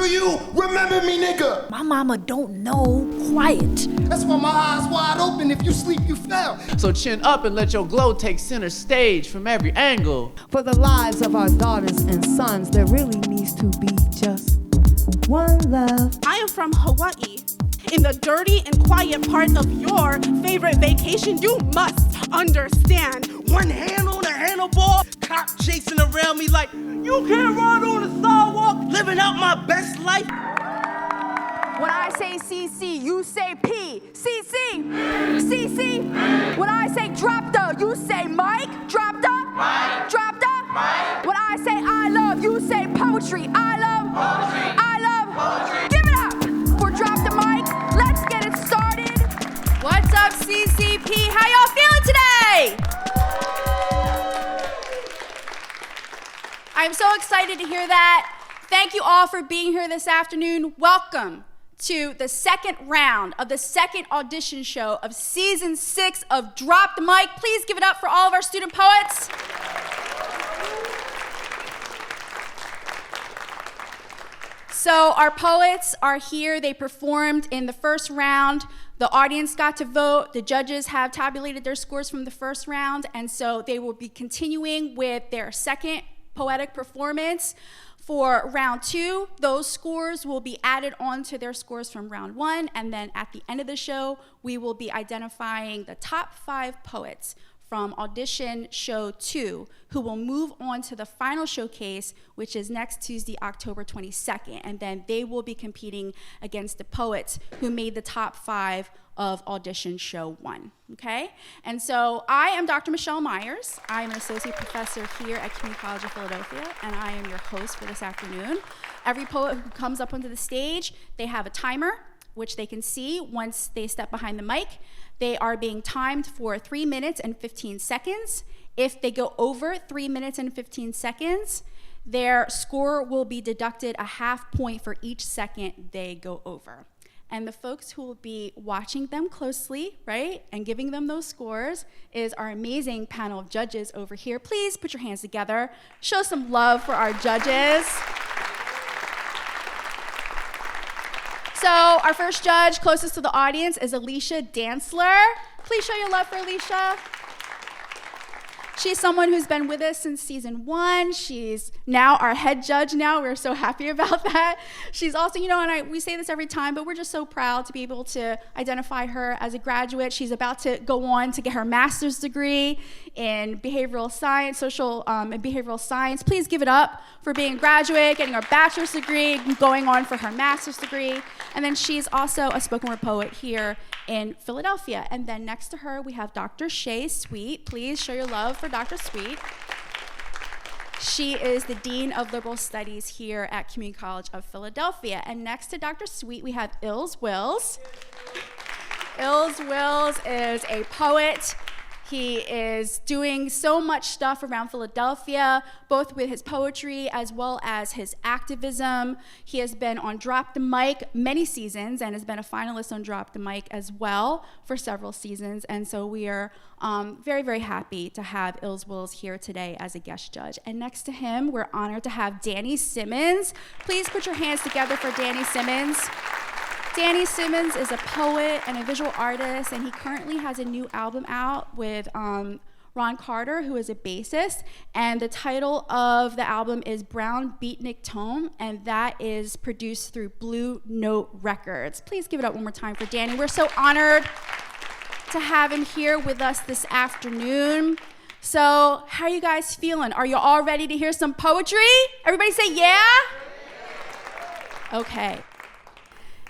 Do you remember me, nigga? My mama don't know. Quiet. That's why my eyes wide open. If you sleep, you fell. So chin up and let your glow take center stage from every angle. For the lives of our daughters and sons, there really needs to be just one love. I am from Hawaii. In the dirty and quiet part of your favorite vacation, you must understand. One hand on the handlebar, cop chasing around me like, you can't ride on the sidewalk, living out my best life. When I say CC, you say P. CC, CC. When I say drop the, you say Mike. Drop the, Mike. Drop the, Mike. When I say I love, you say poetry. I love poetry. I love poetry. Give it up for drop the mic. Let's get it started. What's up, CCP? How y'all feeling today? I'm so excited to hear that. Thank you all for being here this afternoon. Welcome to the second round of the second audition show of season 6 of Drop the Mic. Please give it up for all of our student poets. So our poets are here. They performed in the first round. The audience got to vote. The judges have tabulated their scores from the first round, and so they will be continuing with their second poetic performance. For round 2, those scores will be added on to their scores from round 1, and then at the end of the show, we will be identifying the top 5 poets from audition show 2 who will move on to the final showcase, which is next Tuesday, October 22nd, and then they will be competing against the poets who made the top 5 of audition show 1, okay? And so I am Dr. Michelle Myers. I am an associate professor here at Community College of Philadelphia, and I am your host for this afternoon. Every poet who comes up onto the stage, they have a timer, which they can see once they step behind the mic. They are being timed for 3 minutes and 15 seconds. If they go over 3 minutes and 15 seconds, their score will be deducted a half point for each second they go over. And the folks who will be watching them closely, right, and giving them those scores is our amazing panel of judges over here. Please put your hands together. Show some love for our judges. So our first judge closest to the audience is Alicia Dance Ler. Please show your love for Alicia. She's someone who's been with us since season 1. She's now our head judge now. We're so happy about that. She's also, and we say this every time, but we're just so proud to be able to identify her as a graduate. She's about to go on to get her master's degree in behavioral science, and behavioral science. Please give it up for being a graduate, getting her bachelor's degree, going on for her master's degree. And then she's also a spoken word poet here in Philadelphia. And then next to her, we have Dr. Shay Sweet. Please show your love for Dr. Sweet. She is the Dean of Liberal Studies here at Community College of Philadelphia. And next to Dr. Sweet, we have Ills Wills. Ills Wills is a poet. He is doing so much stuff around Philadelphia, both with his poetry as well as his activism. He has been on Drop the Mic many seasons and has been a finalist on Drop the Mic as well for several seasons. And so we are very, very happy to have Ills Wills here today as a guest judge. And next to him, we're honored to have Danny Simmons. Please put your hands together for Danny Simmons. Danny Simmons is a poet and a visual artist, and he currently has a new album out with Ron Carter, who is a bassist, and the title of the album is Brown Beatnik Tone, and that is produced through Blue Note Records. Please give it up one more time for Danny. We're so honored to have him here with us this afternoon. So how are you guys feeling? Are you all ready to hear some poetry? Everybody say yeah? Okay.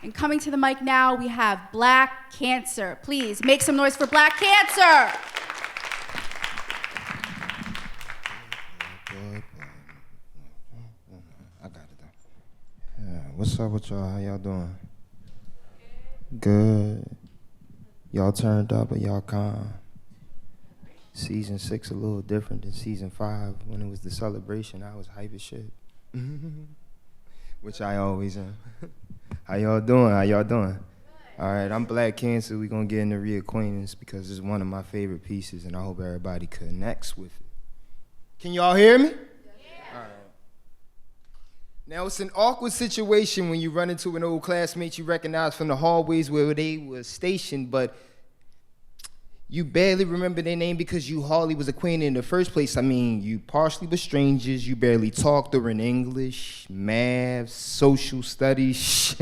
And coming to the mic now, we have Black Cancer. Please make some noise for Black Cancer. I got it though. Yeah, what's up with y'all? How y'all doing? Good. Y'all turned up or y'all calm? Season 6 a little different than season 5. When it was the celebration, I was hype as shit. Which I always am. How y'all doing? How y'all doing? All right, I'm Black Cancer. We're going to get into reacquaintance because it's one of my favorite pieces, and I hope everybody connects with it. Can y'all hear me? Yeah. All right. Now, it's an awkward situation when you run into an old classmate you recognize from the hallways where they were stationed, but you barely remember their name because you hardly was acquainted in the first place. I mean, you partially were strangers, you barely talked during English, math, social studies.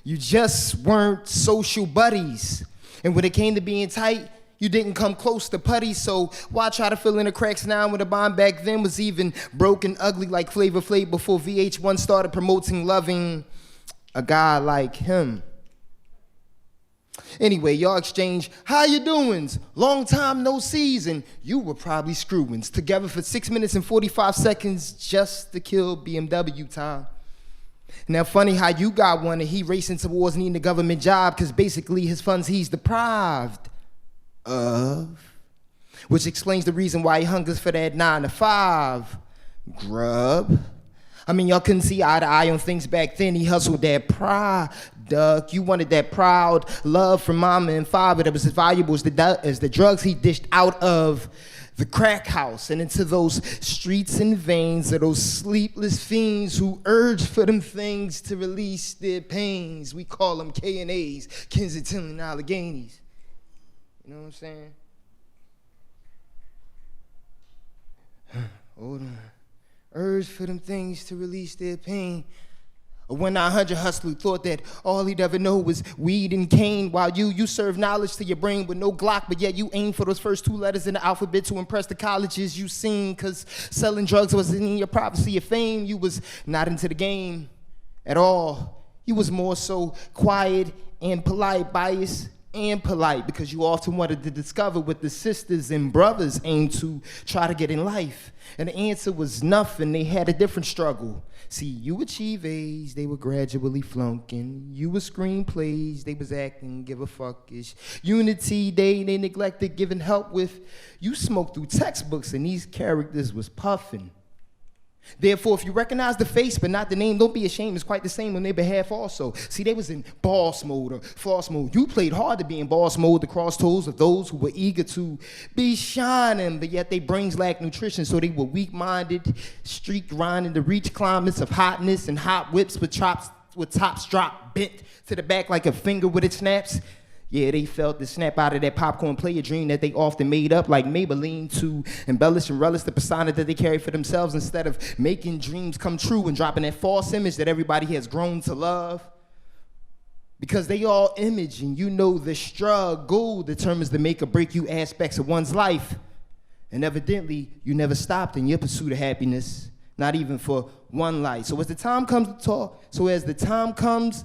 You just weren't social buddies. And when it came to being tight, you didn't come close to putty, so why try to fill in the cracks now when the bond back then was even broken, ugly like Flavor Flav before VH1 started promoting loving a guy like him? Anyway, y'all exchange, how you doings? Long time no sees, and you were probably screwings. Together for 6 minutes and 45 seconds just to kill BMW time. Now, funny how you got one and he racing towards needing a government job because basically his funds he's deprived of, which explains the reason why he hungers for that 9 to 5 grub. I mean, y'all couldn't see eye to eye on things back then. He hustled that product. You wanted that proud love from mama and father that was as valuable as the drugs he dished out of the crack house and into those streets and veins of those sleepless fiends who urge for them things to release their pains. We call them K&As, Kensington and Alleghenies. You know what I'm saying? Hold on. Urge for them things to release their pain. A 1-900 hustler thought that all he'd ever know was weed and cane, while you serve knowledge to your brain with no Glock, but yet you aim for those first 2 letters in the alphabet to impress the colleges you seen, cause selling drugs wasn't in your prophecy of fame. You was not into the game at all. You was more so quiet and polite, biased and polite, because you often wanted to discover what the sisters and brothers aim to try to get in life. And the answer was nothing. They had a different struggle. See, you achieve A's, they were gradually flunking. You were screenplays, they was acting give a fuckish. Unity Day, they neglected giving help with. You smoked through textbooks and these characters was puffing. Therefore, if you recognize the face but not the name, don't be ashamed. It's quite the same on their behalf also. See, they was in boss mode or floss mode. You played hard to be in boss mode, the cross toes of those who were eager to be shining, but yet their brains lacked nutrition, so they were weak-minded, street grinding to reach climates of hotness and hot whips with tops dropped bent to the back like a finger when it snaps. Yeah, they felt the snap out of that popcorn player dream that they often made up like Maybelline to embellish and relish the persona that they carry for themselves instead of making dreams come true and dropping that false image that everybody has grown to love. Because they all image, and you know the struggle determines the make or break you aspects of one's life. And evidently, you never stopped in your pursuit of happiness, not even for one life. So as the time comes,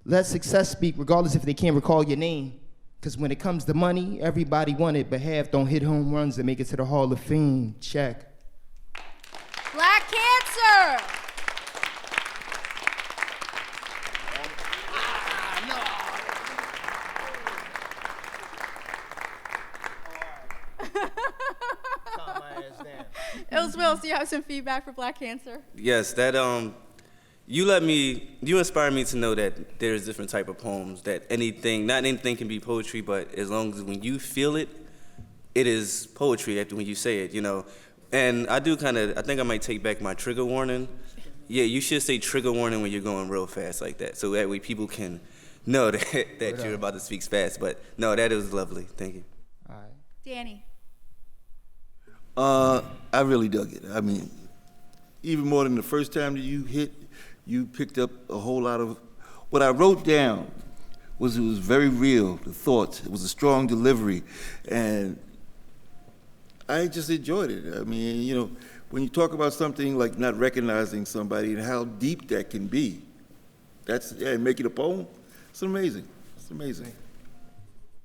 let success speak, regardless if they can't recall your name. Because when it comes to money, everybody want it, but half don't hit home runs and make it to the Hall of Fame. Check. Black Cancer! Wills, do you have some feedback for Black Cancer? Yes, that you inspire me to know that there's different type of poems, that not anything can be poetry, but as long as when you feel it, it is poetry after when you say it, you know. And I think I might take back my trigger warning. Yeah, you should say trigger warning when you're going real fast like that, so that way people can know that you're about to speak fast. But no, that was lovely. Thank you. All right. Danny. I really dug it. I mean, even more than the first time that you picked up a whole lot of what I wrote down. It was very real, the thoughts. It was a strong delivery, and I just enjoyed it. I mean, you know, when you talk about something like not recognizing somebody and how deep that can be, make it a poem, it's amazing. It's amazing.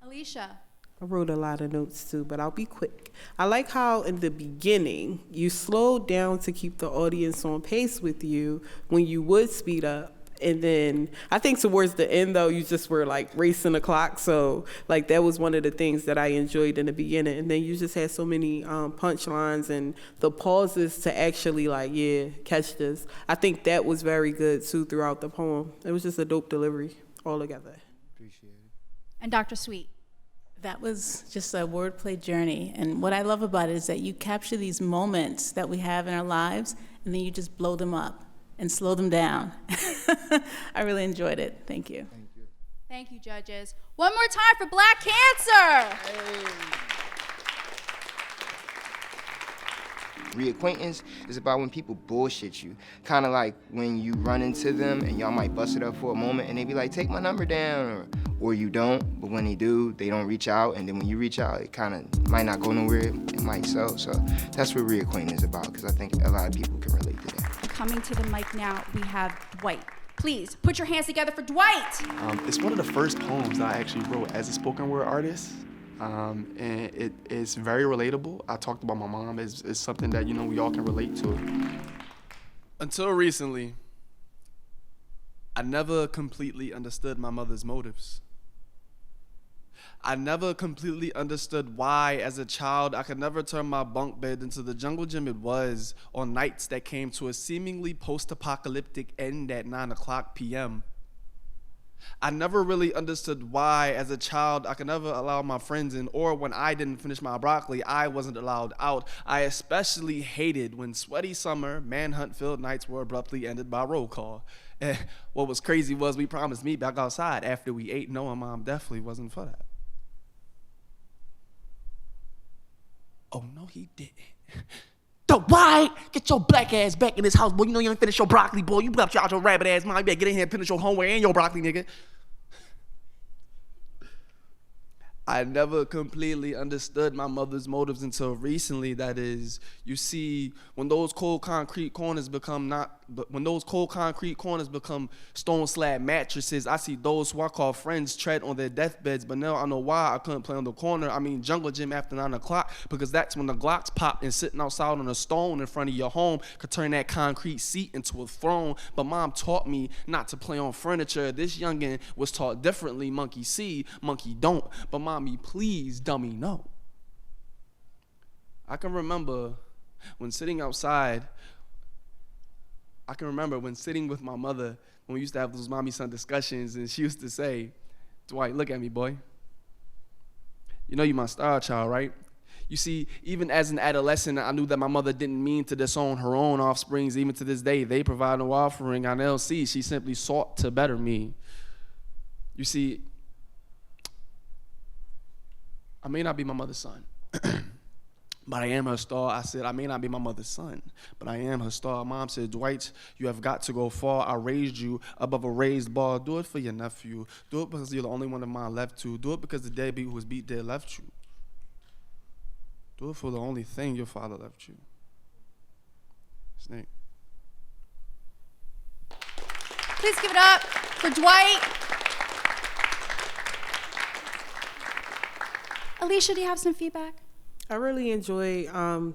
Alicia. I wrote a lot of notes too, but I'll be quick. I like how in the beginning you slowed down to keep the audience on pace with you when you would speed up. And then I think towards the end though, you just were like racing the clock. So like that was one of the things that I enjoyed in the beginning. And then you just had so many punchlines and the pauses to actually catch this. I think that was very good too throughout the poem. It was just a dope delivery altogether. Appreciate it. And Dr. Sweet. That was just a wordplay journey. And what I love about it is that you capture these moments that we have in our lives, and then you just blow them up. and slow them down. I really enjoyed it. Thank you. Thank you, judges. One more time for Black Cancer. Reacquaintance is about when people bullshit you. Kind of like when you run into them and y'all might bust it up for a moment and they be like, take my number down, or you don't, but when they do, they don't reach out, and then when you reach out, it kind of might not go nowhere, it might sell. So that's what reacquaintance is about, because I think a lot of people can relate to that. Coming to the mic now, we have Dwight. Please, put your hands together for Dwight. It's one of the first poems that I actually wrote as a spoken word artist. And it is very relatable. I talked about my mom. It's something that, you know, we all can relate to. Until recently, I never completely understood my mother's motives. I never completely understood why, as a child, I could never turn my bunk bed into the jungle gym it was on nights that came to a seemingly post-apocalyptic end at 9:00 p.m. I never really understood why, as a child, I could never allow my friends in, or when I didn't finish my broccoli, I wasn't allowed out. I especially hated when sweaty summer, manhunt-filled nights were abruptly ended by roll call. And what was crazy was we promised meet back outside after we ate, knowing Mom definitely wasn't for that. Oh, no, he didn't. Dwight, get your black ass back in this house, boy. You know you ain't finished your broccoli, boy. You left out your rabbit ass mom. You better get in here and finish your homework and your broccoli, nigga. I never completely understood my mother's motives until recently. That is, you see, when those cold concrete corners become stone slab mattresses, I see those who I call friends tread on their deathbeds. But now I know why I couldn't play on the corner. I mean jungle gym after 9:00, because that's when the Glocks pop, and sitting outside on a stone in front of your home could turn that concrete seat into a throne. But Mom taught me not to play on furniture. This youngin' was taught differently. Monkey see, monkey don't. But Mommy, please, dummy, no. I can remember when sitting outside, sitting with my mother, when we used to have those mommy-son discussions, and she used to say, Dwight, look at me, boy. You know you my star child, right? You see, even as an adolescent, I knew that my mother didn't mean to disown her own offsprings. Even to this day, they provide no offering on LC. She simply sought to better me. You see, I may not be my mother's son, but I am her star. I said, I may not be my mother's son, but I am her star. Mom said, Dwight, you have got to go far. I raised you above a raised bar. Do it for your nephew. Do it because you're the only one of mine left to. Do it because the deadbeat who was beat dead left you. Do it for the only thing your father left you. Snake. Please give it up for Dwight. Alicia, do you have some feedback? I really enjoy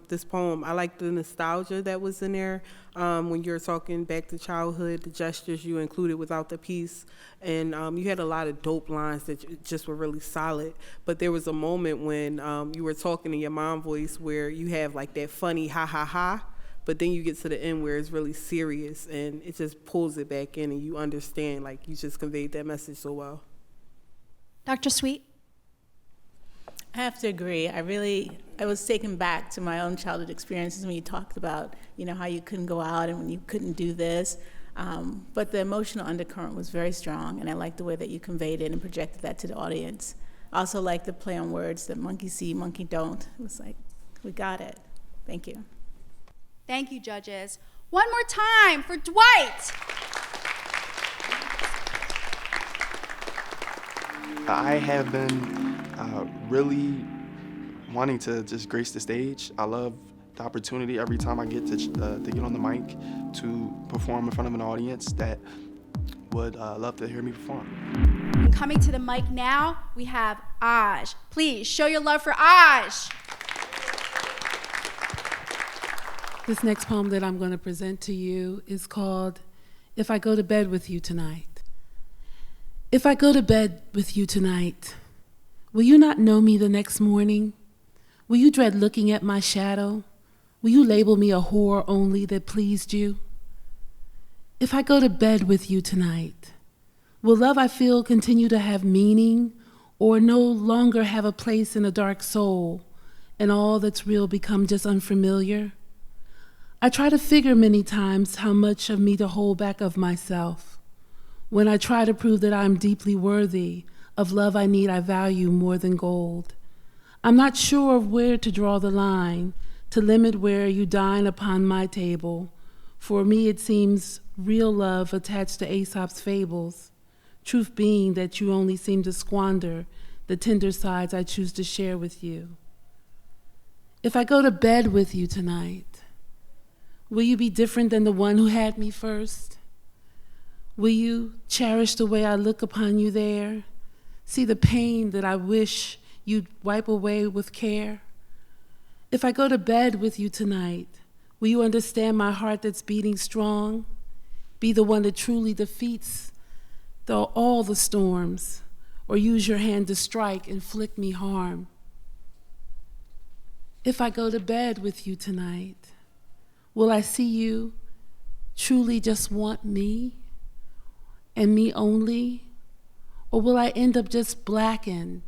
this poem. I like the nostalgia that was in there when you're talking back to childhood, the gestures you included without the piece. And you had a lot of dope lines that just were really solid. But there was a moment when you were talking in your mom voice where you have like that funny ha ha ha, but then you get to the end where it's really serious and it just pulls it back in and you understand, like you just conveyed that message so well. Dr. Sweet? I have to agree. I was taken back to my own childhood experiences when you talked about, you know, how you couldn't go out and when you couldn't do this. But the emotional undercurrent was very strong, and I liked the way that you conveyed it and projected that to the audience. I also liked the play on words, that monkey see, monkey don't. It was like, we got it. Thank you. Thank you, judges. One more time for Dwight. I have been really wanting to just grace the stage. I love the opportunity every time I get to get on the mic to perform in front of an audience that would love to hear me perform. And coming to the mic now, we have Aj. Please show your love for Aj. This next poem that I'm going to present to you is called If I Go to Bed With You Tonight. If I go to bed with you tonight, will you not know me the next morning? Will you dread looking at my shadow? Will you label me a whore only that pleased you? If I go to bed with you tonight, will love I feel continue to have meaning or no longer have a place in a dark soul and all that's real become just unfamiliar? I try to figure many times how much of me to hold back of myself. When I try to prove that I'm deeply worthy of love I need, I value more than gold. I'm not sure of where to draw the line, to limit where you dine upon my table. For me, it seems real love attached to Aesop's fables, truth being that you only seem to squander the tender sides I choose to share with you. If I go to bed with you tonight, will you be different than the one who had me first? Will you cherish the way I look upon you there? See the pain that I wish you'd wipe away with care? If I go to bed with you tonight, will you understand my heart that's beating strong? Be the one that truly defeats all the storms, or use your hand to strike, inflict me harm? If I go to bed with you tonight, will I see you truly just want me and me only? Or will I end up just blackened,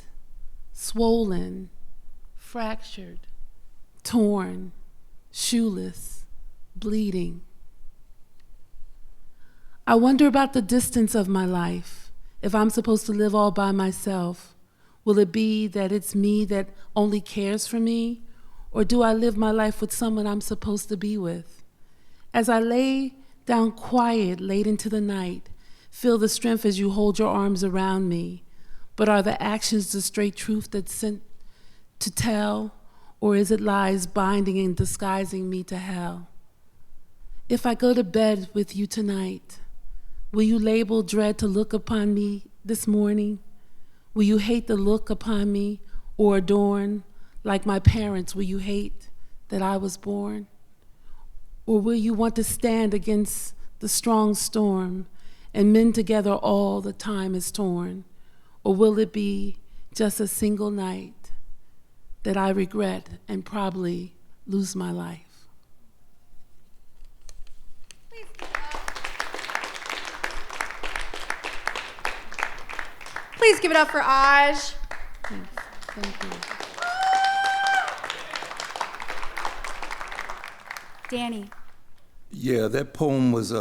swollen, fractured, torn, shoeless, bleeding? I wonder about the distance of my life. If I'm supposed to live all by myself, will it be that it's me that only cares for me? Or do I live my life with someone I'm supposed to be with? As I lay down quiet late into the night, feel the strength as you hold your arms around me. But are the actions the straight truth that's sent to tell? Or is it lies binding and disguising me to hell? If I go to bed with you tonight, will you label dread to look upon me this morning? Will you hate the look upon me or adorn? Like my parents, will you hate that I was born? Or will you want to stand against the strong storm and mend together all the time is torn? Or will it be just a single night that I regret and probably lose my life? Please give it up for Aj. Thank you. Danny. Yeah, that poem was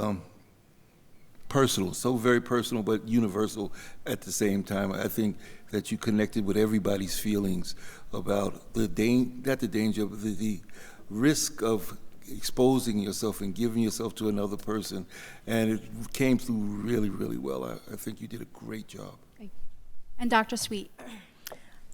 personal, so very personal, but universal at the same time. I think that you connected with everybody's feelings about the the risk of exposing yourself and giving yourself to another person, and it came through really, really well. I think you did a great job. Thank you. And Dr. Sweet.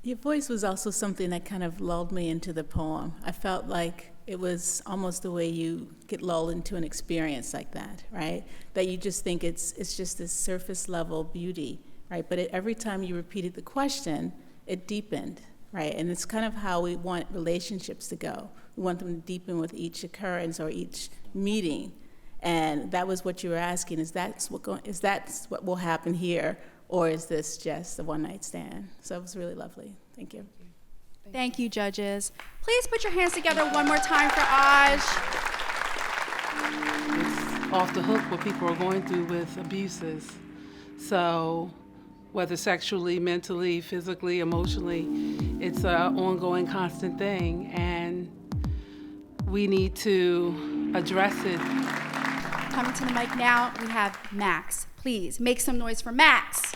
Your voice was also something that kind of lulled me into the poem. I felt like it was almost the way you get lulled into an experience like that, right? That you just think it's just this surface level beauty, right? But every time you repeated the question, it deepened, right? And it's kind of how we want relationships to go. We want them to deepen with each occurrence or each meeting. And that was what you were asking, is that what will happen here, or is this just a one-night stand? So it was really lovely. Thank you. Thank you, judges. Please put your hands together one more time for Aj. It's off the hook what people are going through with abuses. So whether sexually, mentally, physically, emotionally, it's an ongoing, constant thing, and we need to address it. Coming to the mic now, we have Max. Please make some noise for Max.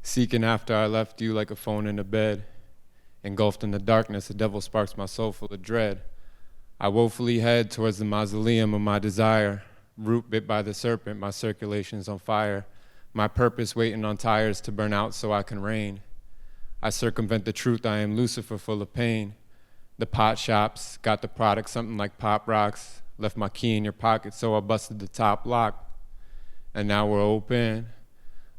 Seeking after I left you like a phone in a bed. Engulfed in the darkness, the devil sparks my soul full of dread. I woefully head towards the mausoleum of my desire. Root bit by the serpent, my circulation's on fire. My purpose waiting on tires to burn out so I can reign. I circumvent the truth, I am Lucifer full of pain. The pot shops, got the product, something like Pop Rocks. Left my key in your pocket, so I busted the top lock. And now we're open.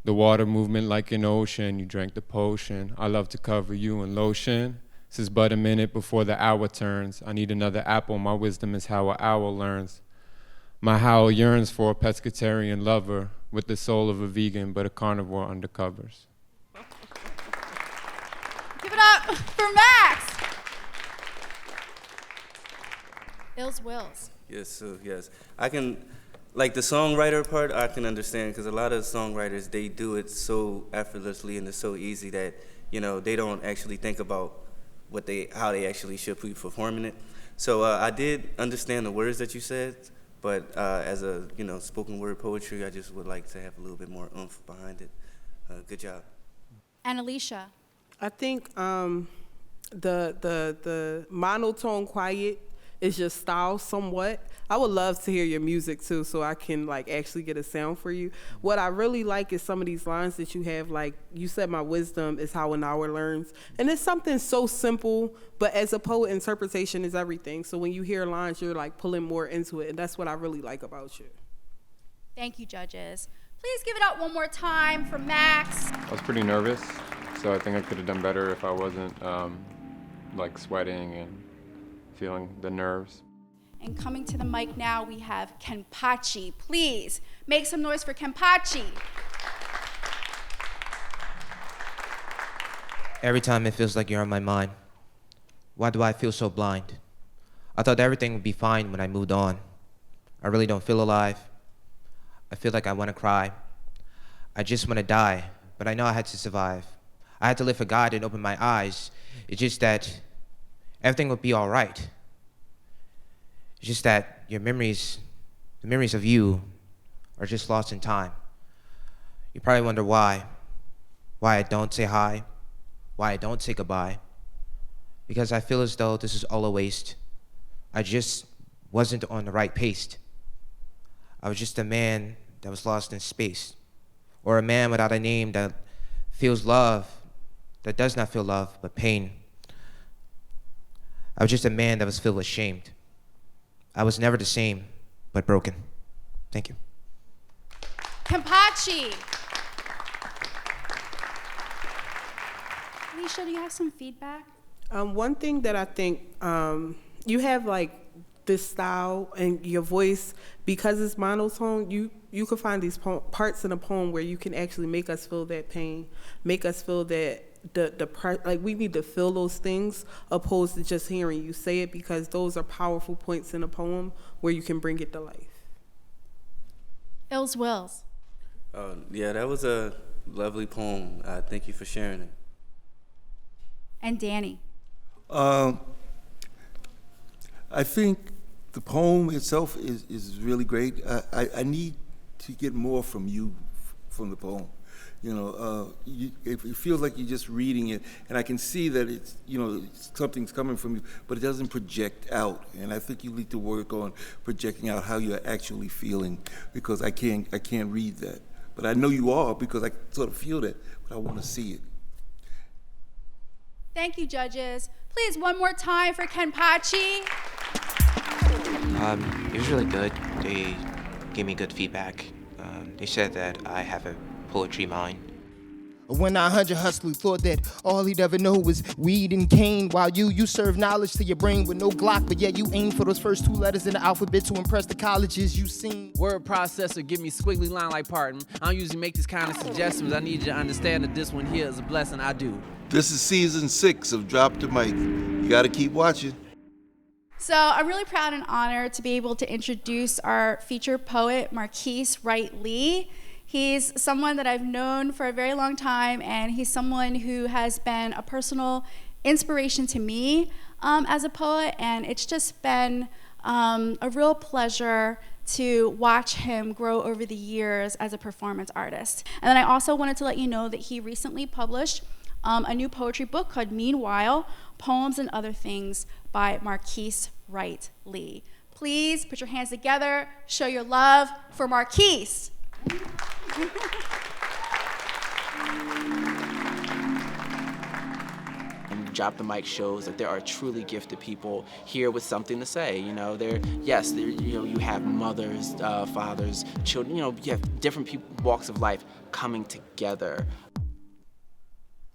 The water movement like an ocean, you drank the potion. I love to cover you in lotion. This is but a minute before the hour turns. I need another apple, my wisdom is how an owl learns. My howl yearns for a pescatarian lover with the soul of a vegan but a carnivore undercovers. Give it up for Max. Ills Wills. Yes. I can, like the songwriter part, I can understand, because a lot of songwriters, they do it so effortlessly and it's so easy that they don't actually think about how they actually should be performing it. So I did understand the words that you said, but as a spoken word poetry, I just would like to have a little bit more oomph behind it. Good job. And Alicia. I think the monotone quiet is your style somewhat. I would love to hear your music too, so I can actually get a sound for you. What I really like is some of these lines that you have, like you said, my wisdom is how an hour learns. And it's something so simple, but as a poet, interpretation is everything. So when you hear lines, you're pulling more into it, and that's what I really like about you. Thank you, judges. Please give it up one more time for Max. I was pretty nervous, so I think I could have done better if I wasn't sweating and feeling the nerves. And coming to the mic now, we have Kenpachi. Please make some noise for Kenpachi. Every time it feels like you're on my mind. Why do I feel so blind? I thought everything would be fine when I moved on. I really don't feel alive. I feel like I want to cry. I just want to die, but I know I had to survive. I had to live for God and open my eyes. It's just that everything would be all right. It's just that your memories, the memories of you, are just lost in time. You probably wonder why I don't say hi, why I don't say goodbye. Because I feel as though this is all a waste. I just wasn't on the right pace. I was just a man that was lost in space, or a man without a name that feels love, that does not feel love, but pain. I was just a man that was filled with shame. I was never the same, but broken. Thank you. Kenpachi. Alicia, do you have some feedback? One thing that I think you have this style and your voice, because it's monotone, you can find these parts in a poem where you can actually make us feel that pain, make us feel that we need to feel those things opposed to just hearing you say it, because those are powerful points in a poem where you can bring it to life. Ills Wills. Yeah, that was a lovely poem. Thank you for sharing it. And Danny. I think the poem itself is really great. I need to get more from you, from the poem. It feels like you're just reading it, and I can see that it's, something's coming from you, but it doesn't project out. And I think you need to work on projecting out how you're actually feeling, because I can't read that. But I know you are, because I sort of feel that, but I want to see it. Thank you, judges. Please, one more time for Kenpachi. It was really good. They gave me good feedback. They said that I have a poetry mind. When 900 hustler thought that all he'd ever know was weed and cane, while you serve knowledge to your brain with no Glock, but yet you aim for those first two letters in the alphabet to impress the colleges you seen. Word processor, give me squiggly line like Parton. I don't usually make these kind of suggestions. I need you to understand that this one here is a blessing. I do. This is season 6 of Drop the Mic. You got to keep watching. So I'm really proud and honored to be able to introduce our featured poet, Marquise Wright Lee. He's someone that I've known for a very long time, and he's someone who has been a personal inspiration to me as a poet, and it's just been a real pleasure to watch him grow over the years as a performance artist. And then I also wanted to let you know that he recently published a new poetry book called Meanwhile, Poems and Other Things by Marquise Wright Lee. Please put your hands together, show your love for Marquise. Drop the Mic shows that there are truly gifted people here with something to say. You have mothers, fathers, children. You have different walks of life coming together.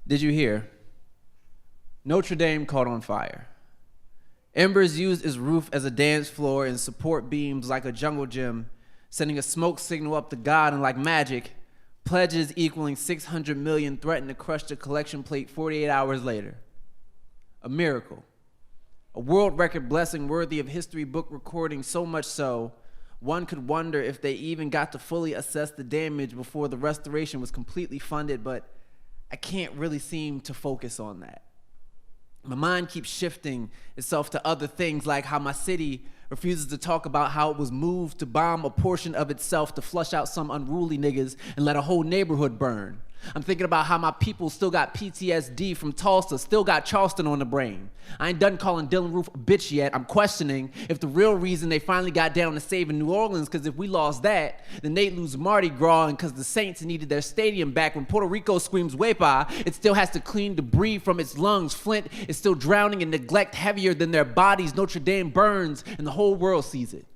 Did you hear? Notre Dame caught on fire. Embers used its roof as a dance floor and support beams like a jungle gym, sending a smoke signal up to God, and like magic, pledges equaling 600 million threatened to crush the collection plate 48 hours later. A miracle. A world record blessing worthy of history book recording, so much so, one could wonder if they even got to fully assess the damage before the restoration was completely funded, but I I can't really seem to focus on that. My mind keeps shifting itself to other things, like how my city refuses to talk about how it was moved to bomb a portion of itself to flush out some unruly niggas and let a whole neighborhood burn. I'm thinking about how my people still got PTSD from Tulsa, still got Charleston on the brain. I ain't done calling Dylan Roof a bitch yet. I'm questioning if the real reason they finally got down to saving New Orleans, because if we lost that, then they'd lose Mardi Gras, and because the Saints needed their stadium back. When Puerto Rico screams Wepa, it still has to clean debris from its lungs. Flint is still drowning in neglect heavier than their bodies. Notre Dame burns, and the whole world sees it.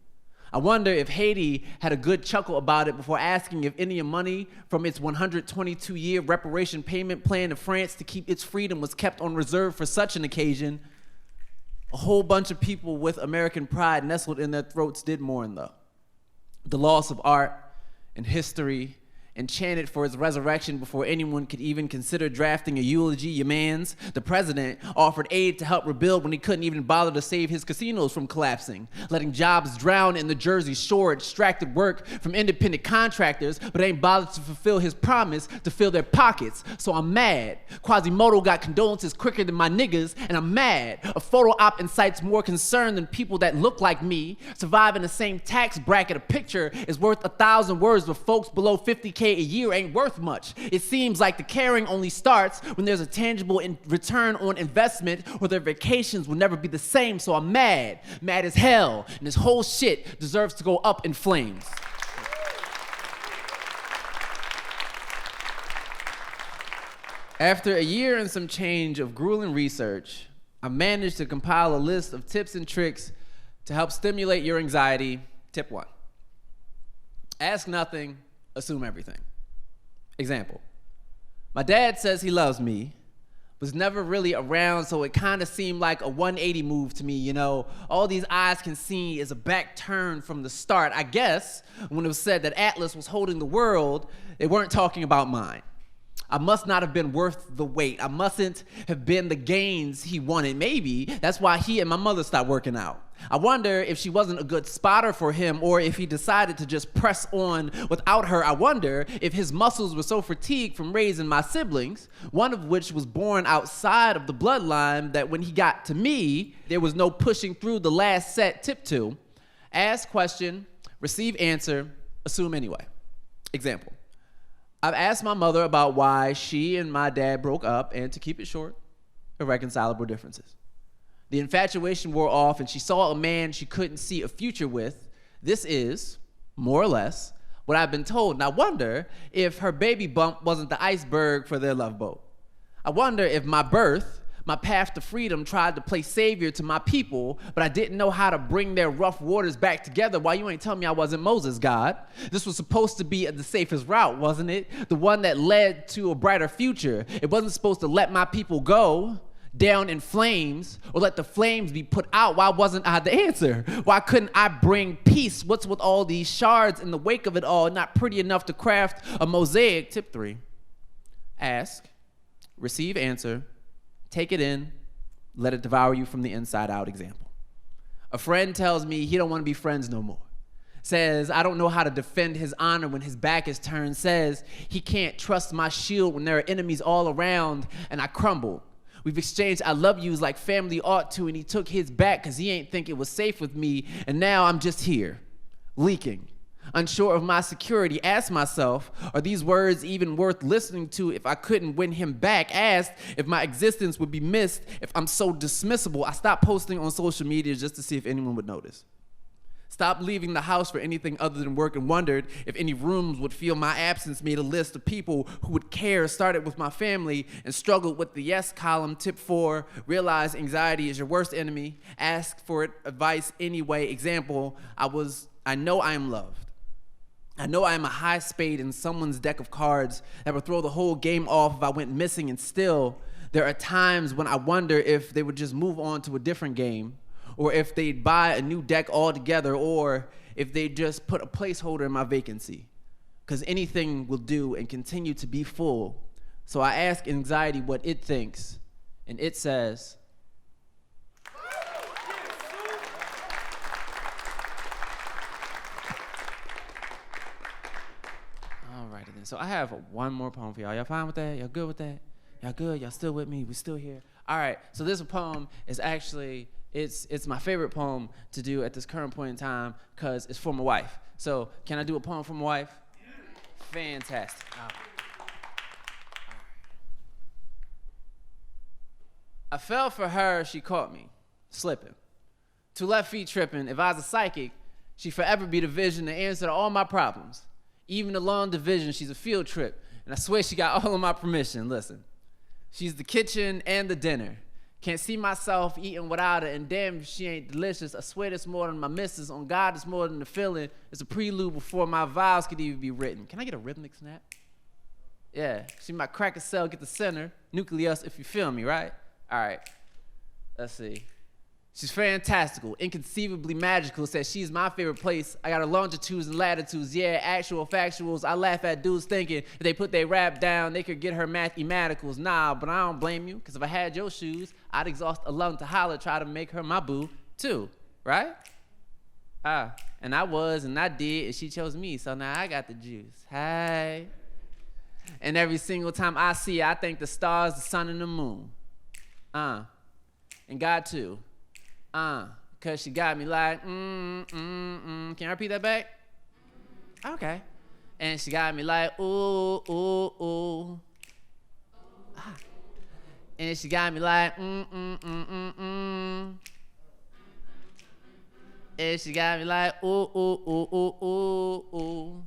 I wonder if Haiti had a good chuckle about it before asking if any money from its 122-year reparation payment plan to France to keep its freedom was kept on reserve for such an occasion. A whole bunch of people with American pride nestled in their throats did mourn, though. The loss of art and history, and chanted for its resurrection before anyone could even consider drafting a eulogy. Your mans, the president, offered aid to help rebuild when he couldn't even bother to save his casinos from collapsing, letting jobs drown in the Jersey Shore, extracted work from independent contractors, but ain't bothered to fulfill his promise to fill their pockets. So I'm mad. Quasimodo got condolences quicker than my niggas, and I'm mad. A photo op incites more concern than people that look like me survive in the same tax bracket. A picture is worth 1,000 words, but folks below 50K a year ain't worth much. It seems like the caring only starts when there's a tangible return on investment, or their vacations will never be the same. So I'm mad as hell, and this whole shit deserves to go up in flames. After a year and some change of grueling research, I managed to compile a list of tips and tricks to help stimulate your anxiety. Tip 1. Ask nothing, assume everything. Example. My dad says he loves me, was never really around, so it kind of seemed like a 180 move to me, you know. All these eyes can see is a back turn from the start. I guess when it was said that Atlas was holding the world, they weren't talking about mine. I must not have been worth the wait. I mustn't have been the gains he wanted. Maybe that's why he and my mother stopped working out. I wonder if she wasn't a good spotter for him, or if he decided to just press on without her. I wonder if his muscles were so fatigued from raising my siblings, one of which was born outside of the bloodline, that when he got to me, there was no pushing through the last set. Tip 2, ask question, receive answer, assume anyway. Example. I've asked my mother about why she and my dad broke up, and to keep it short, irreconcilable differences. The infatuation wore off, and she saw a man she couldn't see a future with. This is, more or less, what I've been told. And I wonder if her baby bump wasn't the iceberg for their love boat. I wonder if my birth, my path to freedom, tried to play savior to my people, but I didn't know how to bring their rough waters back together. Why you ain't telling me I wasn't Moses, God? This was supposed to be the safest route, wasn't it? The one that led to a brighter future. It wasn't supposed to let my people go down in flames, or let the flames be put out. Why wasn't I the answer? Why couldn't I bring peace? What's with all these shards in the wake of it all? Not pretty enough to craft a mosaic. Tip 3, ask, receive answer, take it in, let it devour you from the inside out. Example. A friend tells me he don't want to be friends no more. Says I don't know how to defend his honor when his back is turned. Says he can't trust my shield when there are enemies all around, and I crumble. We've exchanged I love yous like family ought to, and he took his back because he ain't think it was safe with me, and now I'm just here, leaking, unsure of my security. Ask myself, are these words even worth listening to if I couldn't win him back? Asked if my existence would be missed if I'm so dismissible. I stopped posting on social media just to see if anyone would notice. Stopped leaving the house for anything other than work, and wondered if any rooms would feel my absence. Made a list of people who would care. Started with my family and struggled with the yes column. Tip 4, realize anxiety is your worst enemy. Ask for advice anyway. Example, I know I am loved. I know I am a high spade in someone's deck of cards that would throw the whole game off if I went missing, and still, there are times when I wonder if they would just move on to a different game, or if they'd buy a new deck altogether, or if they just put a placeholder in my vacancy. Because anything will do and continue to be full. So I ask anxiety what it thinks, and it says, all righty then. So I have one more poem for y'all. Y'all fine with that? Y'all good with that? Y'all good? Y'all still with me? We still here? All right, so this poem is actually, it's my favorite poem to do at this current point in time because it's for my wife. So can I do a poem for my wife? Fantastic. I fell for her, she caught me, slipping. 2 left feet tripping. If I was a psychic, she'd forever be the vision, the answer to all my problems. Even the long division, she's a field trip. And I swear she got all of my permission. Listen, she's the kitchen and the dinner. Can't see myself eating without her, and damn if she ain't delicious. I swear it's more than my missus. On God, it's more than the feeling. It's a prelude before my vows could even be written. Can I get a rhythmic snap? Yeah, she might crack a cell, get the center, nucleus, if you feel me, right? All right, let's see. She's fantastical, inconceivably magical, says she's my favorite place. I got her longitudes and latitudes, yeah, actual factuals. I laugh at dudes thinking if they put their rap down, they could get her mathematicals. Nah, but I don't blame you, because if I had your shoes, I'd exhaust a lung to holler, try to make her my boo, too, right? And I was, and I did, and she chose me, so now I got the juice. Hey. And every single time I see her, I thank the stars, the sun, and the moon. And God, too. Cause she got me like, Can I repeat that back? Okay. And she got me like, ooh, ooh, ooh. And she got me like, And she got me like, ooh, ooh, ooh, ooh, ooh, ooh.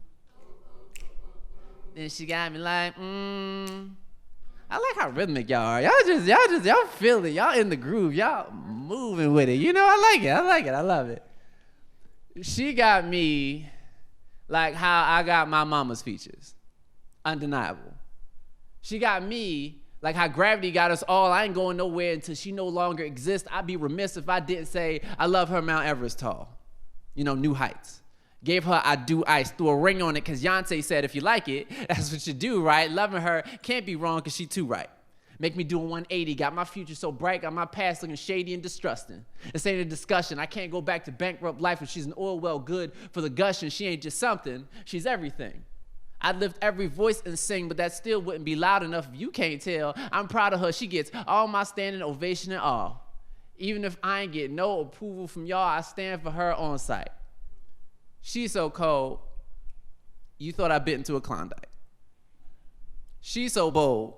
Then she got me like, I like how rhythmic y'all are. Y'all feel it. Y'all in the groove. Y'all moving with it. You know, I like it. I love it. She got me like how I got my mama's features. Undeniable. She got me like how gravity got us all. I ain't going nowhere until she no longer exists. I'd be remiss if I didn't say I love her Mount Everest tall. You know, new heights. Gave her I do ice, threw a ring on it because Yonsei said if you like it, that's what you do, right? Loving her can't be wrong because she too right. Make me do a 180, got my future so bright, got my past looking shady and distrusting. This ain't a discussion, I can't go back to bankrupt life if she's an oil well good for the gushing. She ain't just something, she's everything. I'd lift every voice and sing, but that still wouldn't be loud enough if you can't tell. I'm proud of her, she gets all my standing ovation and all. Even if I ain't get no approval from y'all, I stand for her on sight. She's so cold, you thought I bit into a Klondike. She's so bold,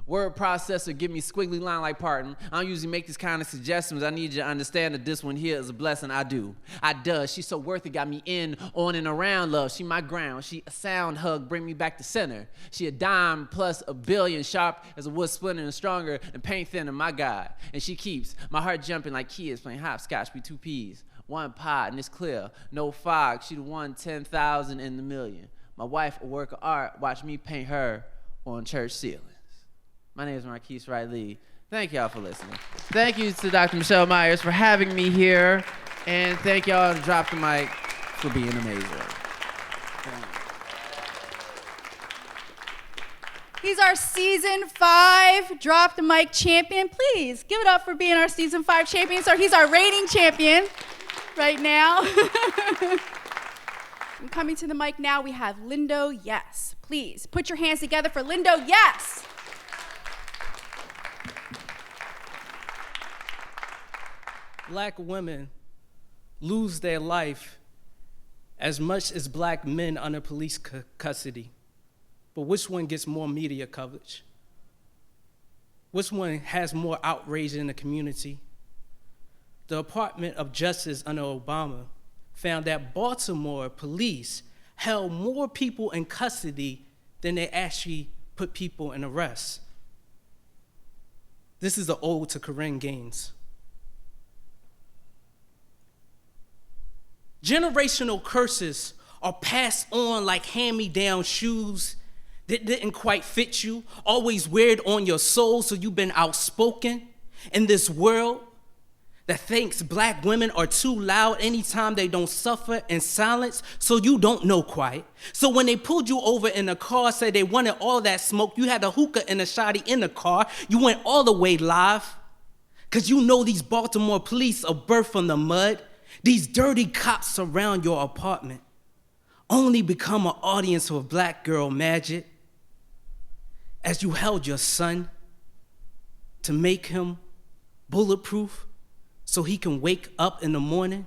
word processor give me squiggly line like Parton. I don't usually make these kind of suggestions. I need you to understand that this one here is a blessing. I do. I does. She's so worth it, got me in, on and around love. She my ground. She a sound hug, bring me back to center. She a dime plus a billion, sharp as a wood splinter and stronger than paint thinner, my God. And she keeps my heart jumping like kids playing hopscotch, be 2 peas. 1 pot, and it's clear, no fog. She the one 10,000 in the million. My wife, a work of art, watch me paint her on church ceilings. My name is Marquise Wright-Lee. Thank y'all for listening. Thank you to Dr. Michelle Myers for having me here, and thank y'all to Drop the Mic for being amazing. He's our season 5 Drop the Mic champion. Please give it up for being our season 5 champion. So he's our rating champion right now. And coming to the mic now, we have Lindo Yes. Please put your hands together for Lindo Yes. Black women lose their life as much as black men under police custody. But which one gets more media coverage? Which one has more outrage in the community? The Department of Justice under Obama found that Baltimore police held more people in custody than they actually put people in arrest. This is an ode to Corinne Gaines. Generational curses are passed on like hand-me-down shoes that didn't quite fit you, always weird on your soul, so you've been outspoken in this world that thinks black women are too loud anytime they don't suffer in silence, so you don't know quiet. So when they pulled you over in a car, said they wanted all that smoke, you had a hookah and a shotty in the car, you went all the way live, because you know these Baltimore police are birthed from the mud. These dirty cops surround your apartment, only become an audience for black girl magic as you held your son to make him bulletproof so he can wake up in the morning,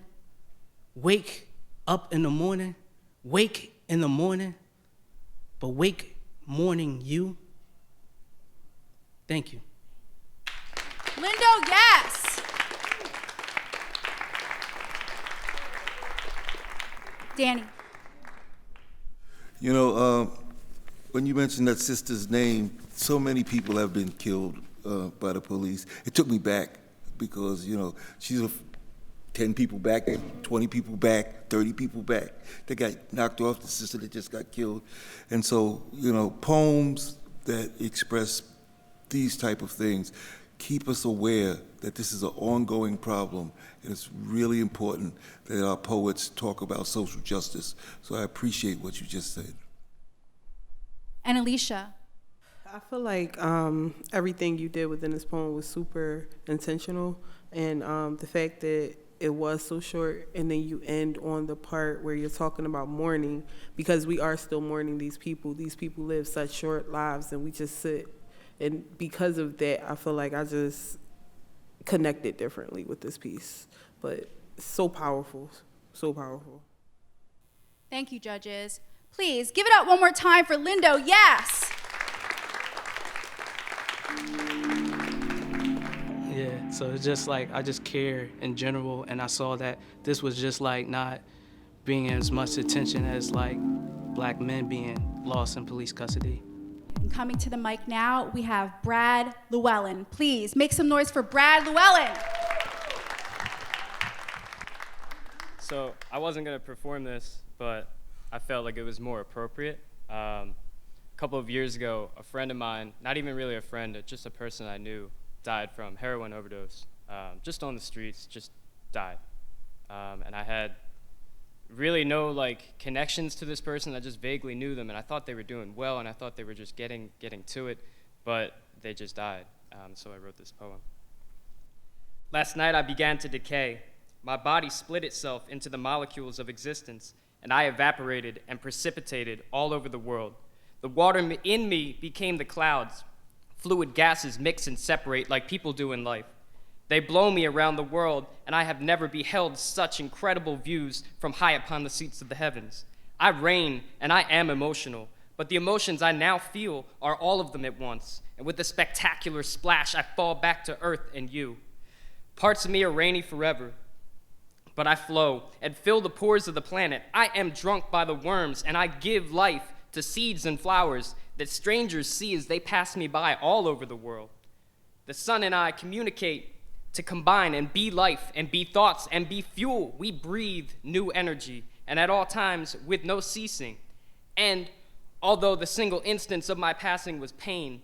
wake up in the morning, wake in the morning, but wake morning you? Thank you. Lindo, yes. Danny. You know, when you mentioned that sister's name, so many people have been killed by the police. It took me back because, you know, she's 10 people back, 20 people back, 30 people back. They got knocked off, the sister that just got killed. And so, you know, poems that express these type of things keep us aware that this is an ongoing problem, and it's really important that our poets talk about social justice. So I appreciate what you just said. And Alicia. I feel like everything you did within this poem was super intentional, and the fact that it was so short, and then you end on the part where you're talking about mourning, because we are still mourning these people. These people live such short lives, and we just sit. And because of that, I feel like I just connected differently with this piece. But it's so powerful, so powerful. Thank you, judges. Please give it up one more time for Lindo, yes. Yeah, so it's just like, I just care in general, and I saw that this was just like not being as much attention as like black men being lost in police custody. And coming to the mic now, we have Brad Llewellyn. Please make some noise for Brad Llewellyn. So I wasn't gonna perform this, but I felt like it was more appropriate. A couple of years ago, a friend of mine, not even really a friend, just a person I knew, died from heroin overdose. Just on the streets, just died. And I had really no like connections to this person. I just vaguely knew them, and I thought they were doing well, and I thought they were just getting to it, but they just died. So I wrote this poem. Last night I began to decay. My body split itself into the molecules of existence, and I evaporated and precipitated all over the world. The water in me became the clouds. Fluid gases mix and separate like people do in life. They blow me around the world, and I have never beheld such incredible views from high upon the seats of the heavens. I reign, and I am emotional, but the emotions I now feel are all of them at once, and with a spectacular splash, I fall back to earth and you. Parts of me are rainy forever, but I flow and fill the pores of the planet. I am drunk by the worms, and I give life to seeds and flowers that strangers see as they pass me by all over the world. The sun and I communicate to combine and be life and be thoughts and be fuel. We breathe new energy, and at all times with no ceasing. And although the single instance of my passing was pain,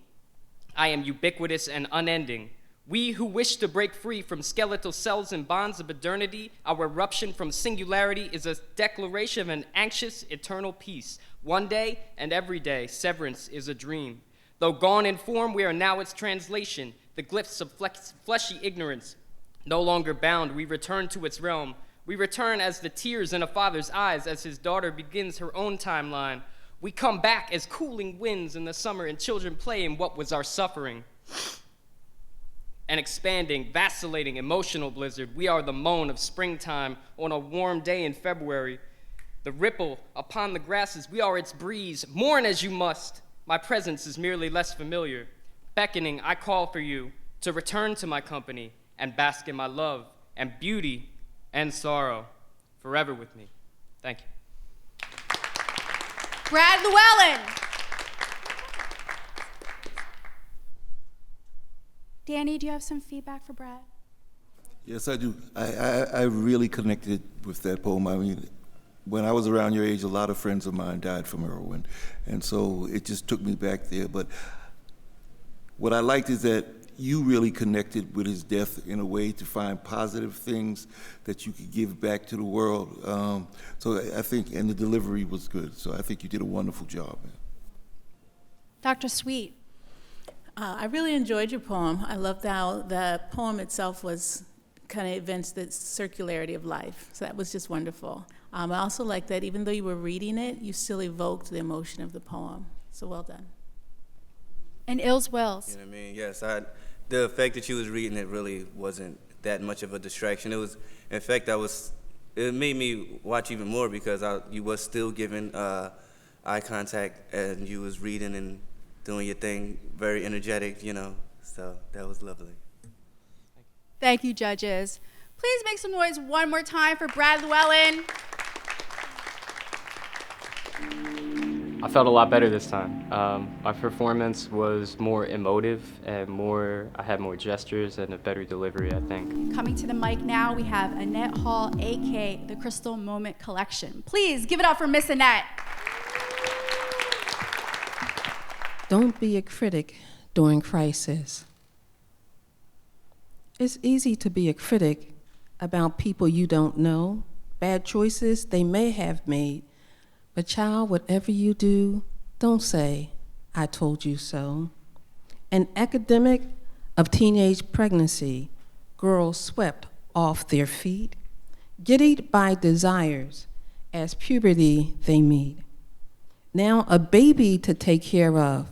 I am ubiquitous and unending. We who wish to break free from skeletal cells and bonds of modernity, our eruption from singularity is a declaration of an anxious, eternal peace. One day and every day, severance is a dream. Though gone in form, we are now its translation. The glyphs of fleshy ignorance, no longer bound, we return to its realm. We return as the tears in a father's eyes as his daughter begins her own timeline. We come back as cooling winds in the summer and children play in what was our suffering. An expanding, vacillating, emotional blizzard. We are the moan of springtime on a warm day in February. The ripple upon the grasses, we are its breeze. Mourn as you must. My presence is merely less familiar. Beckoning, I call for you to return to my company and bask in my love and beauty and sorrow forever with me. Thank you. Brad Llewellyn. Danny, do you have some feedback for Brad? Yes, I do. I really connected with that poem. I mean, when I was around your age, a lot of friends of mine died from heroin, and so it just took me back there. But what I liked is that you really connected with his death in a way to find positive things that you could give back to the world. So I think, and the delivery was good. So I think you did a wonderful job. Dr. Sweet. I really enjoyed your poem. I loved how the poem itself was kind of evinced the circularity of life. So that was just wonderful. I also like that even though you were reading it, you still evoked the emotion of the poem. So well done. And Ills Wells. You know what I mean? Yes, I the fact that you was reading it really wasn't that much of a distraction. It was, in fact, it made me watch even more because you was still giving eye contact and you was reading and doing your thing, very energetic, you know. So that was lovely. Thank you, judges. Please make some noise one more time for Brad Llewellyn. I felt a lot better this time. My performance was more emotive and I had more gestures and a better delivery, I think. Coming to the mic now, we have Annette Hall, aka the Crystal Moment Collection. Please give it up for Miss Annette. Don't be a critic during crisis. It's easy to be a critic about people you don't know, bad choices they may have made. But child, whatever you do, don't say, I told you so. An epidemic of teenage pregnancy, girls swept off their feet, giddied by desires as puberty they meet. Now a baby to take care of.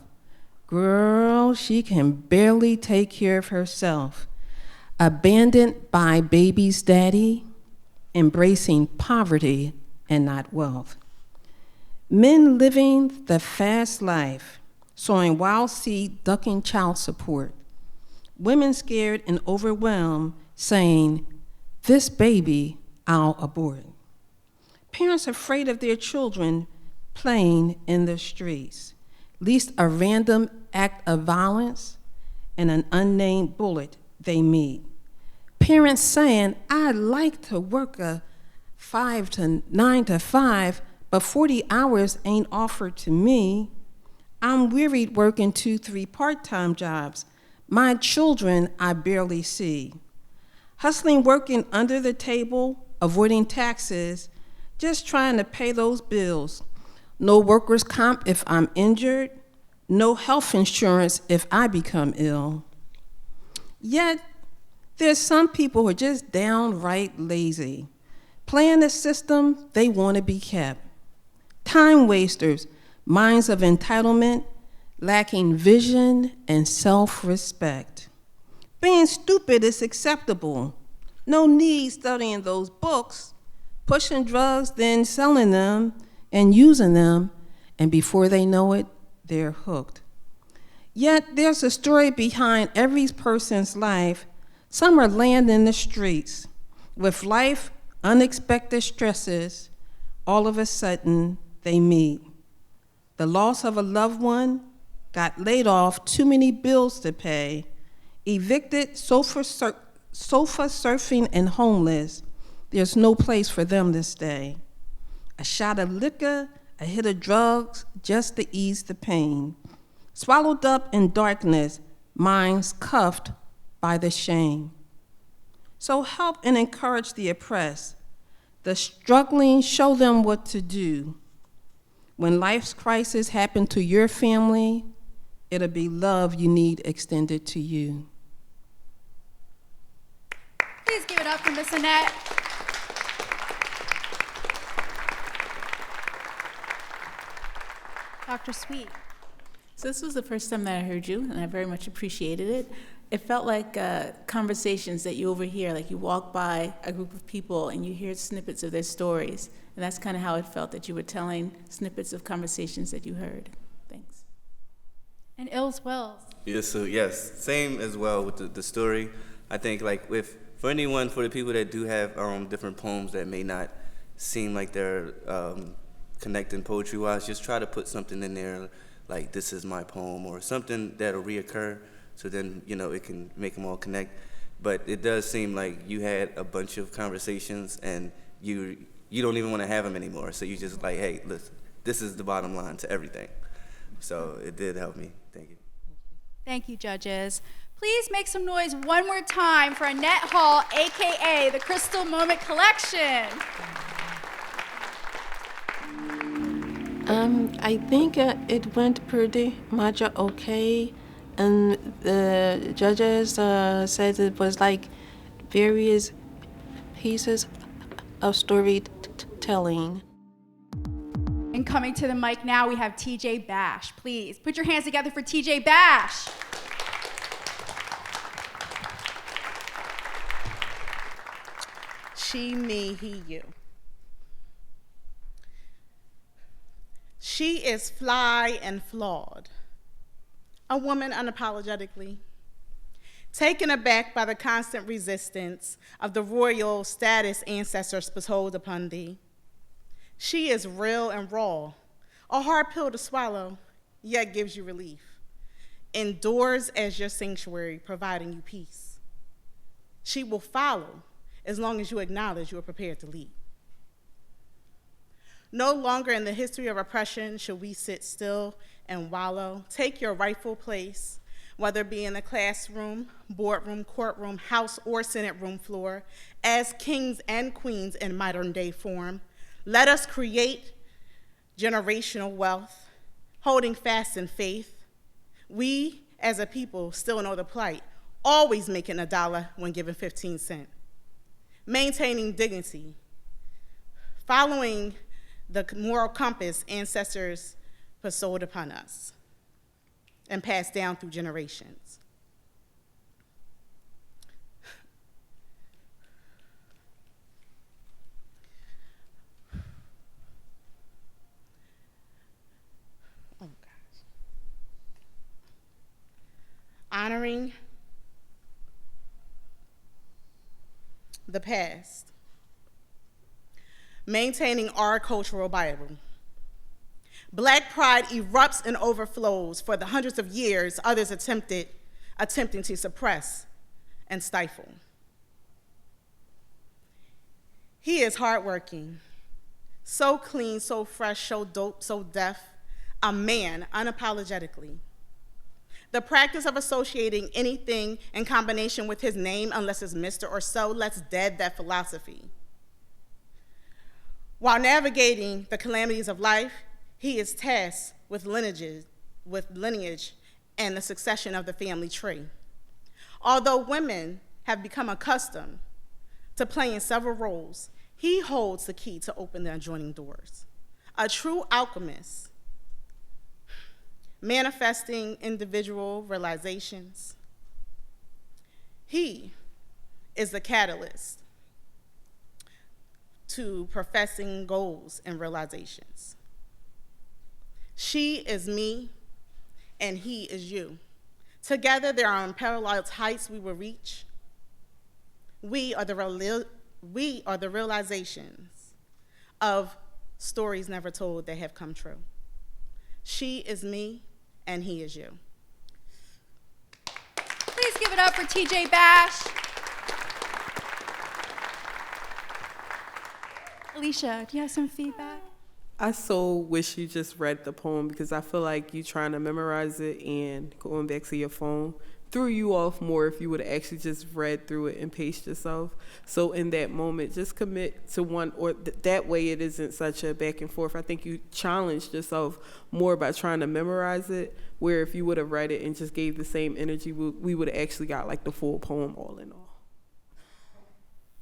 Girl, she can barely take care of herself. Abandoned by baby's daddy, embracing poverty and not wealth. Men living the fast life, sowing wild seed, ducking child support. Women scared and overwhelmed, saying, this baby I'll abort. Parents afraid of their children playing in the streets, least a random act of violence and an unnamed bullet they meet. Parents saying, I'd like to work a 9 to 5, but 40 hours ain't offered to me. I'm wearied working 2-3 part-time jobs. My children I barely see. Hustling, working under the table, avoiding taxes, just trying to pay those bills. No workers' comp if I'm injured, no health insurance if I become ill. Yet, there's some people who are just downright lazy, playing the system they want to be kept. Time wasters, minds of entitlement, lacking vision and self-respect. Being stupid is acceptable. No need studying those books, pushing drugs, then selling them and using them, and before they know it, they're hooked. Yet there's a story behind every person's life. Some are laying in the streets with life unexpected stresses. All of a sudden, they meet. The loss of a loved one, got laid off, too many bills to pay, evicted, sofa surfing, and homeless. There's no place for them to stay. A shot of liquor, a hit of drugs, just to ease the pain. Swallowed up in darkness, minds cuffed by the shame. So help and encourage the oppressed. The struggling, show them what to do. When life's crisis happen to your family, it'll be love you need extended to you. Please give it up for Miss Annette. Dr. Sweet. So this was the first time that I heard you, and I very much appreciated it. It felt like conversations that you overhear, like you walk by a group of people and you hear snippets of their stories. And that's kind of how it felt, that you were telling snippets of conversations that you heard. Thanks. And Ills Wills. Yes, so yes, same as well with the story. I think like for the people that do have different poems that may not seem like they're connecting poetry-wise, just try to put something in there like this is my poem or something that'll reoccur. So then, it can make them all connect. But it does seem like you had a bunch of conversations and you don't even want to have them anymore. So you just like, hey, listen, this is the bottom line to everything. So it did help me. Thank you. Thank you, judges. Please make some noise one more time for Annette Hall, AKA the Crystal Moment Collection. I think it went pretty much okay. And the judges said it was like various pieces of storytelling. And coming to the mic now, we have TJ Bash. Please put your hands together for TJ Bash. She, me, he, you. She is fly and flawed, a woman unapologetically, taken aback by the constant resistance of the royal status ancestors bestowed upon thee. She is real and raw, a hard pill to swallow, yet gives you relief. Endures as your sanctuary, providing you peace. She will follow as long as you acknowledge you are prepared to lead. No longer in the history of oppression should we sit still and wallow. Take your rightful place, whether it be in the classroom, boardroom, courtroom, house, or Senate room floor, as kings and queens in modern day form. Let us create generational wealth, holding fast in faith. We, as a people, still know the plight, always making $1 when given 15 cents. Maintaining dignity, following the moral compass ancestors bestowed upon us and passed down through generations. Oh, gosh. Honoring the past. Maintaining our cultural Bible. Black pride erupts and overflows for the hundreds of years others attempting to suppress and stifle. He is hardworking, so clean, so fresh, so dope, so deaf, a man unapologetically. The practice of associating anything in combination with his name, unless it's Mr. or so, lets dead that philosophy. While navigating the calamities of life, he is tasked with lineage and the succession of the family tree. Although women have become accustomed to playing several roles, he holds the key to open the adjoining doors. A true alchemist, manifesting individual realizations. He is the catalyst to professing goals and realizations. She is me, and he is you. Together, there are unparalleled heights we will reach. We are the realizations of stories never told that have come true. She is me, and he is you. Please give it up for TJ Bash. Alicia, do you have some feedback? I so wish you just read the poem because I feel like you trying to memorize it and going back to your phone threw you off more if you would have actually just read through it and paced yourself. So in that moment, just commit to one, or that way it isn't such a back and forth. I think you challenged yourself more by trying to memorize it, where if you would have read it and just gave the same energy, we would have actually got like the full poem all in all.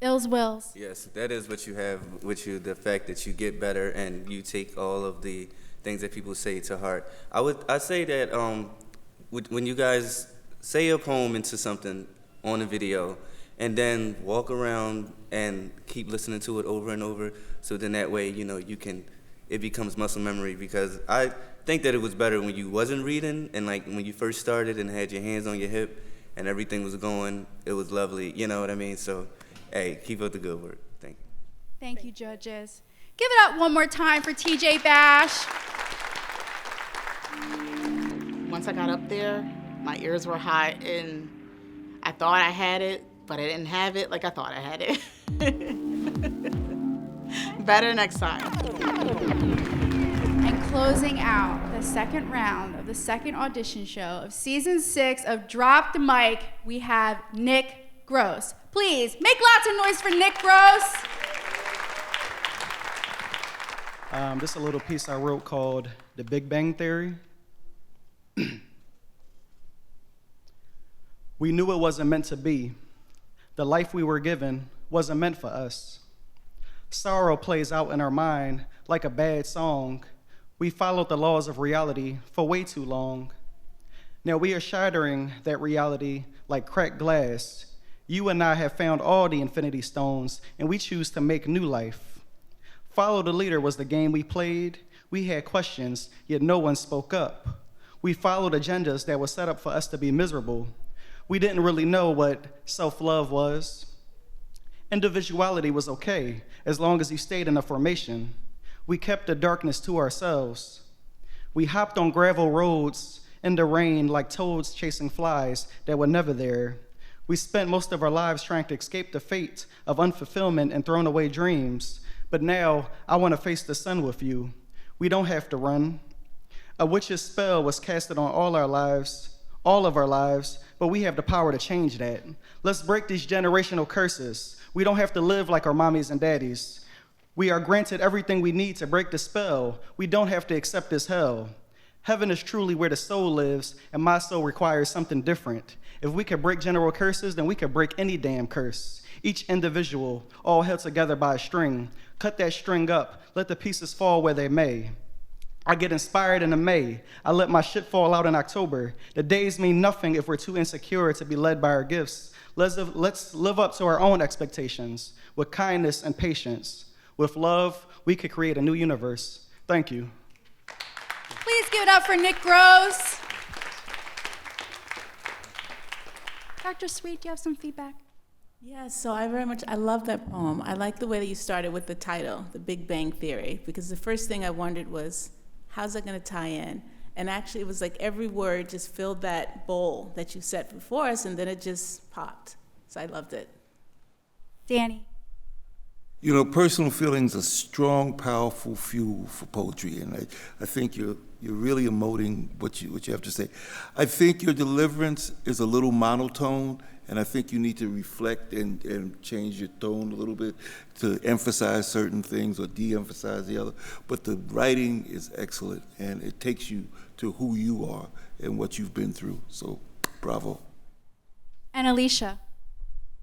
Ills Wills. Yes, that is what you have with you, the fact that you get better and you take all of the things that people say to heart. I say that when you guys say a poem into something on a video and then walk around and keep listening to it over and over, so then that way, it becomes muscle memory, because I think that it was better when you wasn't reading and like when you first started and had your hands on your hip and everything was going, it was lovely, you know what I mean? So, hey, keep up the good work. Thank you. Thank you, judges. Give it up one more time for TJ Bash. Once I got up there, my ears were hot and I thought I had it, but I didn't have it like I thought I had it. Better next time. And closing out the second round of the second audition show of season 6 of Drop the Mic, we have Nick Gross. Please make lots of noise for Nick Gross. This is a little piece I wrote called The Big Bang Theory. We knew it wasn't meant to be. The life we were given wasn't meant for us. Sorrow plays out in our mind like a bad song. We followed the laws of reality for way too long. Now we are shattering that reality like cracked glass, You and I have found all the infinity stones, and we choose to make new life. Follow the leader was the game we played. We had questions, yet no one spoke up. We followed agendas that were set up for us to be miserable. We didn't really know what self-love was. Individuality was okay, as long as you stayed in a formation. We kept the darkness to ourselves. We hopped on gravel roads in the rain like toads chasing flies that were never there. We spent most of our lives trying to escape the fate of unfulfillment and thrown away dreams. But now, I want to face the sun with you. We don't have to run. A witch's spell was casted on all of our lives, but we have the power to change that. Let's break these generational curses. We don't have to live like our mommies and daddies. We are granted everything we need to break the spell. We don't have to accept this hell. Heaven is truly where the soul lives, and my soul requires something different. If we could break general curses, then we could break any damn curse. Each individual, all held together by a string. Cut that string up, let the pieces fall where they may. I get inspired in May. I let my shit fall out in October. The days mean nothing if we're too insecure to be led by our gifts. Let's live up to our own expectations with kindness and patience. With love, we could create a new universe. Thank you. Please give it up for Nick Gross. Dr. Sweet, do you have some feedback? Yes, so I love that poem. I like the way that you started with the title, The Big Bang Theory, because the first thing I wondered was, how's that going to tie in? And actually, it was like every word just filled that bowl that you set before us, and then it just popped. So I loved it. Danny. You know, personal feelings are strong, powerful fuel for poetry, and I think you're really emoting what you have to say. I think your deliverance is a little monotone, and I think you need to reflect and change your tone a little bit to emphasize certain things or de-emphasize the other. But the writing is excellent, and it takes you to who you are and what you've been through. So, bravo. And Alicia.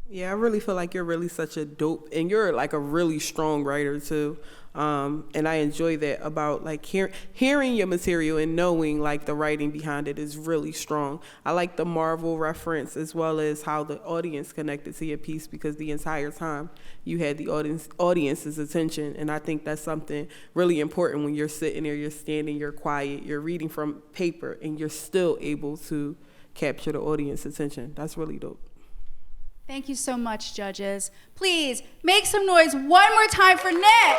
Yeah, I really feel like you're really such a dope, and you're like a really strong writer too. And I enjoy that about like hearing your material and knowing like the writing behind it is really strong. I like the Marvel reference as well as how the audience connected to your piece, because the entire time you had the audience's attention. And I think that's something really important when you're sitting there, you're standing, you're quiet, you're reading from paper, and you're still able to capture the audience's attention. That's really dope. Thank you so much, judges. Please make some noise one more time for Nick.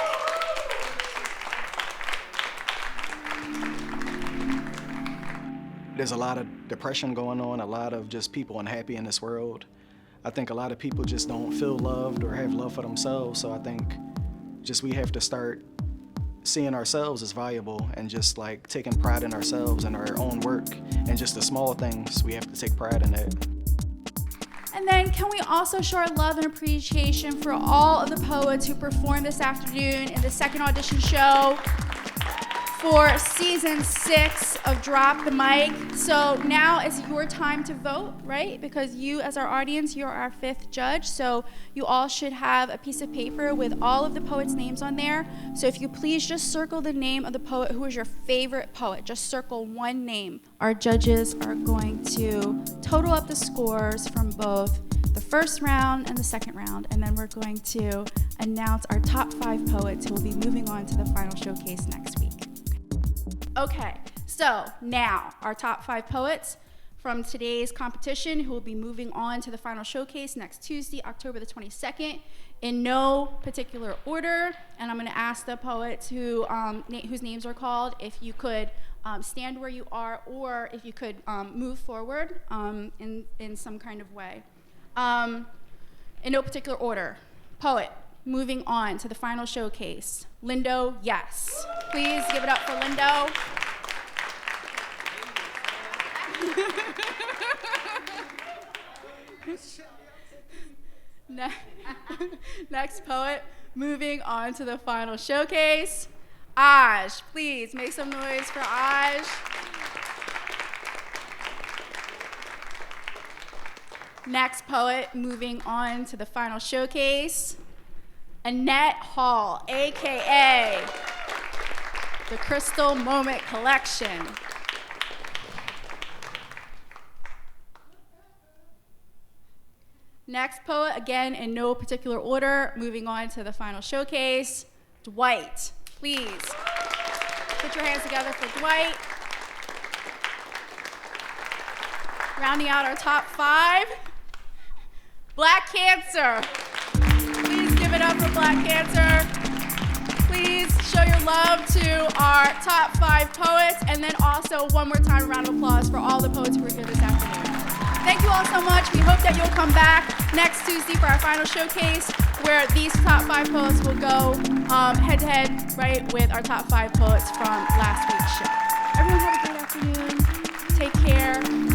There's a lot of depression going on, a lot of just people unhappy in this world. I think a lot of people just don't feel loved or have love for themselves, so I think just we have to start seeing ourselves as valuable and just like taking pride in ourselves and our own work, and just the small things, we have to take pride in that. And then can we also show our love and appreciation for all of the poets who performed this afternoon in the second audition show for season 6 of Drop the Mic. So now is your time to vote, right? Because you, as our audience, you're our 5th judge. So you all should have a piece of paper with all of the poets' names on there. So if you please just circle the name of the poet who is your favorite poet. Just circle one name. Our judges are going to total up the scores from both the first round and the second round, and then we're going to announce our top 5 poets who will be moving on to the final showcase next week. Okay, so now our top 5 poets from today's competition who will be moving on to the final showcase next Tuesday, October the 22nd, in no particular order. And I'm going to ask the poets whose names are called if you could stand where you are, or if you could move forward in some kind of way. In no particular order. Poet moving on to the final showcase. Lindo, yes. Please give it up for Lindo. Next poet moving on to the final showcase. Aj, please make some noise for Aj. Next poet moving on to the final showcase. Annette Hall, AKA the Crystal Moment Collection. Next poet, again in no particular order, moving on to the final showcase, Dwight. Please put your hands together for Dwight. Rounding out our top 5, Black Cancer. Please give it up for Black Cancer. Please show your love to our top 5 poets, and then also one more time, a round of applause for all the poets who are here this afternoon. Thank you all so much. We hope that you'll come back next Tuesday for our final showcase, where these top 5 poets will go head-to-head, right, with our top 5 poets from last week's show. Everyone have a great afternoon. Take care.